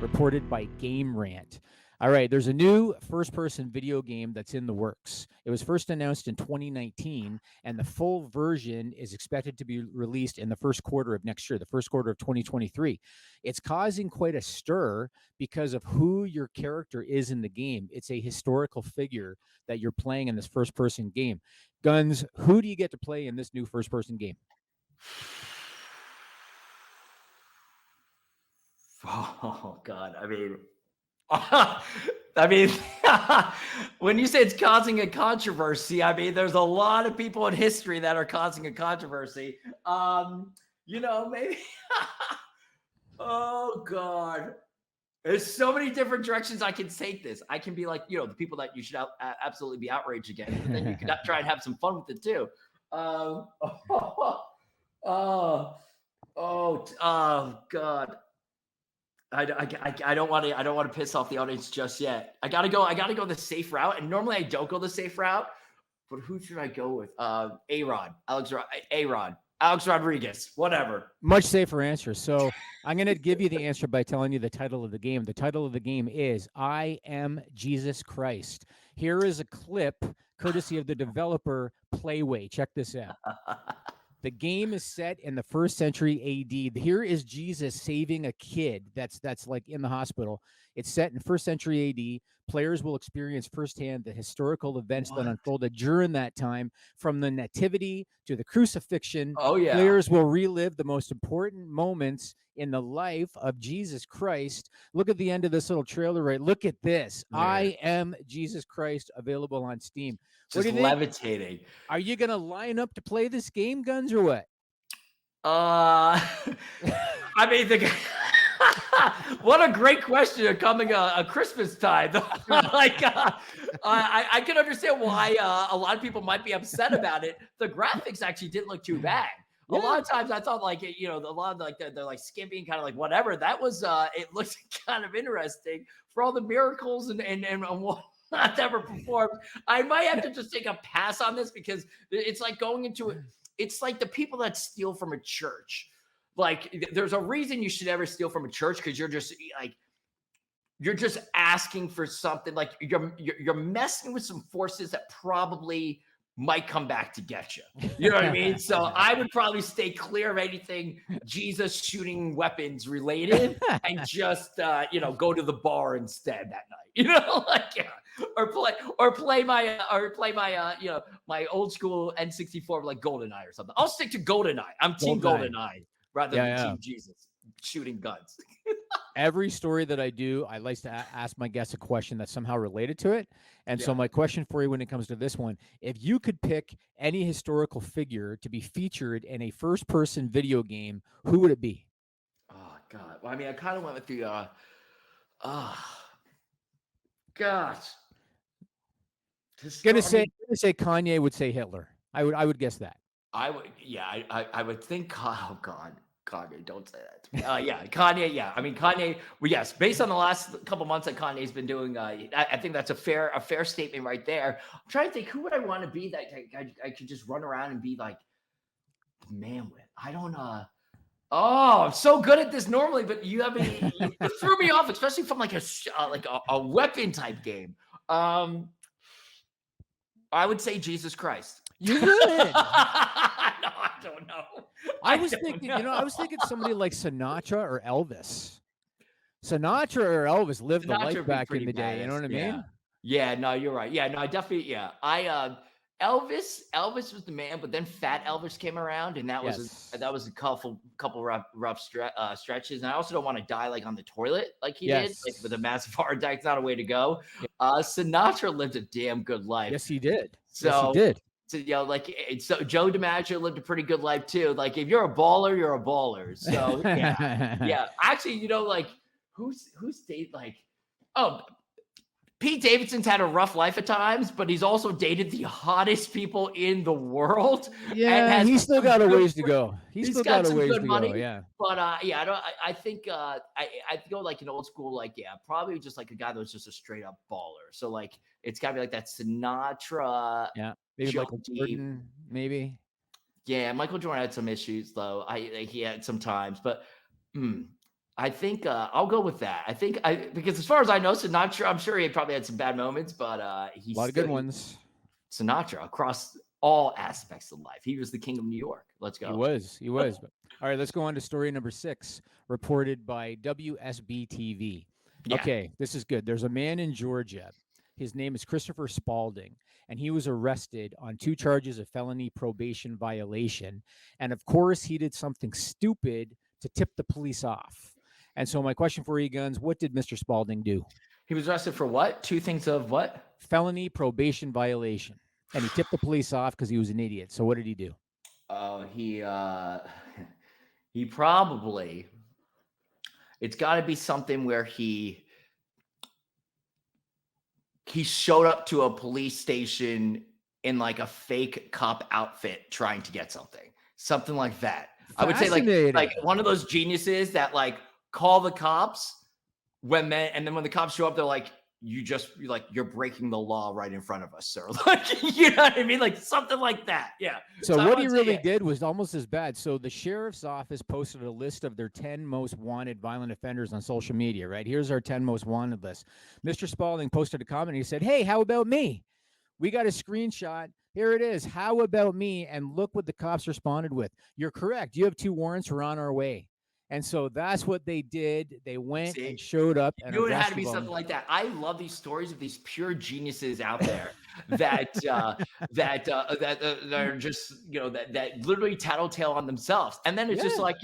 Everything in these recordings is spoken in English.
reported by Game Rant. All right, there's a new first-person video game that's in the works. It was first announced in 2019, and the full version is expected to be released in the first quarter of next year, the first quarter of 2023. It's causing quite a stir because of who your character is in the game. It's a historical figure that you're playing in this first-person game. Gunz, who do you get to play in this new first-person game? Oh God, I mean, when you say it's causing a controversy, I mean, there's a lot of people in history that are causing a controversy. Maybe. Oh God, there's so many different directions I can take this. I can be like, the people that you should absolutely be outraged against, but then you could try and have some fun with it too. Oh God. I don't want to piss off the audience just yet. I gotta go the safe route. And normally I don't go the safe route, but who should I go with? Alex Rodriguez, whatever. Much safer answer. So I'm going to give you the answer by telling you the title of the game. The title of the game is I Am Jesus Christ. Here is a clip courtesy of the developer Playway. Check this out. The game is set in the 1st century AD. Here is Jesus saving a kid that's like in the hospital. It's set in 1st century AD. Players will experience firsthand the historical events that unfolded during that time, from the nativity to the crucifixion. Oh yeah. Players will relive the most important moments in the life of Jesus Christ. Look at the end of this little trailer, right? Look at this. Yeah. I Am Jesus Christ, available on Steam. Just levitating. Are you going to line up to play this game, Gunz, or what? I mean, what a great question coming a Christmas time. I can understand why a lot of people might be upset about it. The graphics actually didn't look too bad. Yeah. A lot of times I thought a lot of they're like skimpy and kind of like whatever. That was it looked kind of interesting for all the miracles and what not ever performed. I might have to just take a pass on this because it's like going into it. It's like the people that steal from a church. Like, there's a reason you should never steal from a church, because you're just asking for something. Like, you're messing with some forces that probably might come back to get you. You know what I mean? So I would probably stay clear of anything Jesus shooting weapons related, and just go to the bar instead that night. Or play my my old school N64 like GoldenEye or something. I'll stick to GoldenEye. I'm Team GoldenEye rather than Team Jesus shooting guns. Every story that I do, I like to ask my guests a question that's somehow related to it. And so my question for you when it comes to this one, if you could pick any historical figure to be featured in a first-person video game, who would it be? Oh, God. Well, I mean, I kind of went with the, gosh. Gonna say Kanye would say Hitler. I would guess that. I would think, oh God, Kanye, don't say that to me. Kanye, yeah. I mean, Kanye, well, yes, based on the last couple months that Kanye's been doing, I think that's a fair statement right there. I'm trying to think, who would I want to be that I could just run around and be like the man with? I don't I'm so good at this normally, but you threw me off, especially from like a weapon type game. I would say Jesus Christ. You would? No, I don't know. I was thinking somebody like Sinatra or Elvis. Sinatra or Elvis lived the life back in the day. You know what I mean? Yeah, no, you're right. Yeah, no, I definitely, Elvis was the man, but then Fat Elvis came around, and that was a couple rough stretches. And I also don't want to die like on the toilet like he did, like with a massive heart attack. It's not a way to go. Sinatra lived a damn good life. Yes, he did. So Joe DiMaggio lived a pretty good life too. Like, if you're a baller, you're a baller. So yeah. Actually, who's dated Pete Davidson's had a rough life at times, but he's also dated the hottest people in the world. Yeah, he's still got a ways to go. He's still got a ways to money, go. Yeah, but I think I'd go like an old school, probably just like a guy that was just a straight up baller. So it's got to be like that Sinatra. Yeah, maybe Michael Jordan, maybe. Yeah, Michael Jordan had some issues though. He had some times, but. I think I'll go with that. Because as far as I know, Sinatra, I'm sure he probably had some bad moments, but A he's lot of still good ones. Sinatra across all aspects of life. He was the king of New York. Let's He go. was. He was. But, all right, let's go on to story number 6, reported by WSB TV. Yeah. Okay, this is good. There's a man in Georgia. His name is Christopher Spalding, and he was arrested on 2 charges of felony probation violation. And of course, he did something stupid to tip the police off. And so, my question for you, Guns, what did Mr. Spalding do? He was arrested for what? 2 things of what? Felony probation violation. And he tipped the police off because he was an idiot. So, what did he do? He probably, it's got to be something where he showed up to a police station in like a fake cop outfit trying to get something like that. I would say like one of those geniuses that like call the cops and then when the cops show up, they're like, you're breaking the law right in front of us, sir. Like, you know what I mean? Like something like that. Yeah. So what he really did was almost as bad. So the sheriff's office posted a list of their 10 most wanted violent offenders on social media, right? Here's our 10 most wanted list. Mr. Spalding posted a comment. He said, "Hey, how about me? We got a screenshot. Here it is. How about me?" And look what the cops responded with. "You're correct. You have 2 warrants. We're on our way." And so that's what they did. They went and showed up and knew it had to be something like that. I love these stories of these pure geniuses out there that are just, you know, that literally tattletale on themselves. And then it's just like,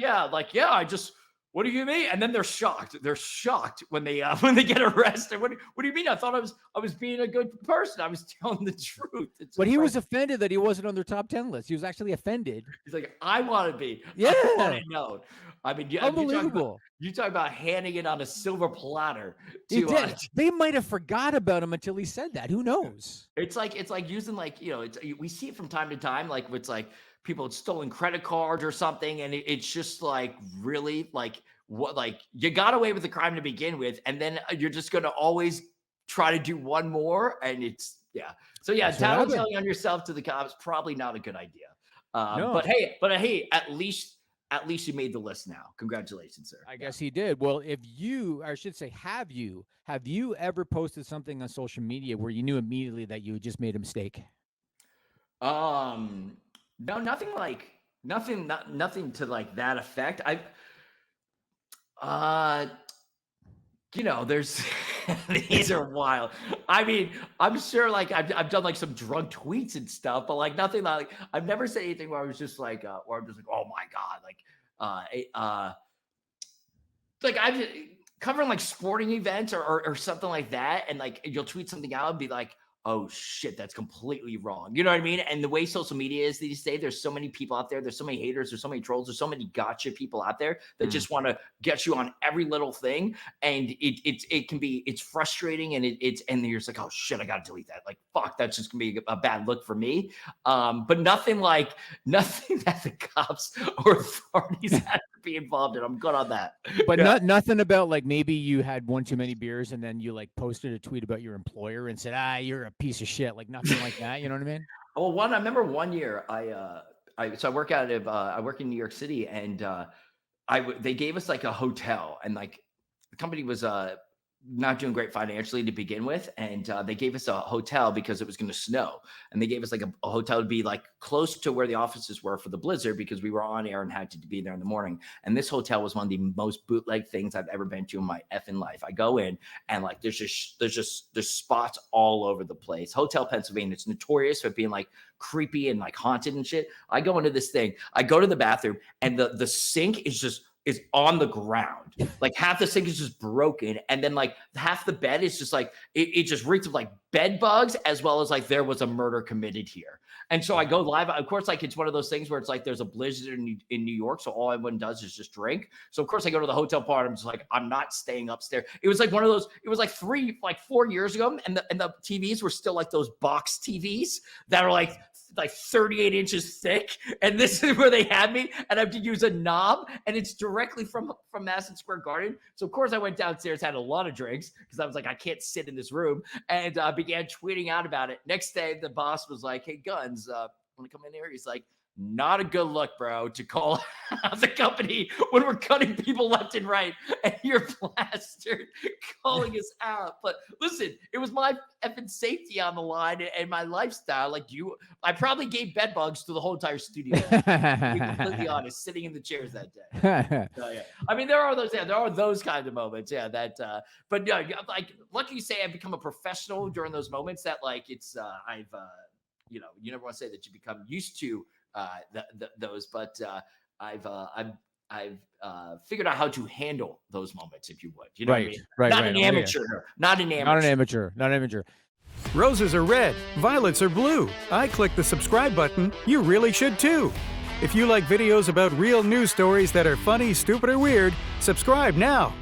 what do you mean? And then they're shocked. They're shocked when they get arrested. What do you mean? I thought I was being a good person. I was telling the truth. But he was offended that he wasn't on their top 10 list. He was actually offended. He's like, I want to be. Yeah. I want it known. I mean, unbelievable. You talk about handing it on a silver platter. They might have forgot about him until he said that. Who knows? It's like using like, you know, we see it from time to time. Like it's like people had stolen credit cards or something, and it's just like really like what, like you got away with the crime to begin with, and then you're just gonna always try to do one more, and it's So tattletelling on yourself to the cops probably not a good idea. No. But hey, at least you made the list now. Congratulations, sir. I guess he did. Well, have you ever posted something on social media where you knew immediately that you just made a mistake? No, nothing to like that effect. You know, there's these are wild. I mean, I'm sure like I've done like some drunk tweets and stuff, but like nothing like I've never said anything where I was just like, where I'm just like, oh my God, like I've covering like sporting events or something like that, and like you'll tweet something out and be like, oh shit, that's completely wrong. You know what I mean? And the way social media is these days, there's so many people out there. There's so many haters. There's so many trolls. There's so many gotcha people out there that just want to get you on every little thing. And it's frustrating. And and you're just like, oh shit, I got to delete that. Like, fuck, that's just gonna be a bad look for me. But nothing that the cops or authorities have to be involved in. I'm good on that. But nothing about like maybe you had one too many beers and then you like posted a tweet about your employer and said, you're a piece of shit. Like nothing like that. You know what I mean? Well, I remember one year I work I work in New York City, and they gave us like a hotel, and like the company was not doing great financially to begin with, and they gave us a hotel because it was going to snow, and they gave us like a hotel to be like close to where the offices were for the blizzard because we were on air and had to be there in the morning. And this hotel was one of the most bootleg things I've ever been to in my effing life. I go in and like there's spots all over the place. Hotel Pennsylvania, it's notorious for being like creepy and like haunted and shit. I go into this thing, I go to the bathroom, and the sink is on the ground. Like half the sink is just broken. And then like half the bed is just like, it just reeks of like bed bugs, as well as like there was a murder committed here. And so I go live. Of course, like it's one of those things where it's like there's a blizzard in New York. So all everyone does is just drink. So of course I go to the hotel part. I'm just like, I'm not staying upstairs. It was like one of those, it was like 4 years ago. And the TVs were still like those box TVs that are like 38 inches thick, and this is where they had me, and I have to use a knob, and it's directly from Madison Square Garden. So of course I went downstairs, had a lot of drinks because I was like, I can't sit in this room, and began tweeting out about it. Next day, the boss was like, "Hey, Gunz, want to come in here?" He's like, not a good look, bro, to call out the company when we're cutting people left and right and you're plastered calling us out. But listen, it was my effing safety on the line and my lifestyle. Like I probably gave bed bugs to the whole entire studio. To be completely honest, sitting in the chairs that day. So, yeah. I mean, there are those kind of moments. Yeah. But yeah, like, lucky you say I've become a professional during those moments that like, it's, you never want to say that you become used to those, but I've figured out how to handle those moments, if you would. You know what I mean? Not an amateur. Not an amateur. Roses are red, violets are blue. I click the subscribe button. You really should too. If you like videos about real news stories that are funny, stupid, or weird, subscribe now.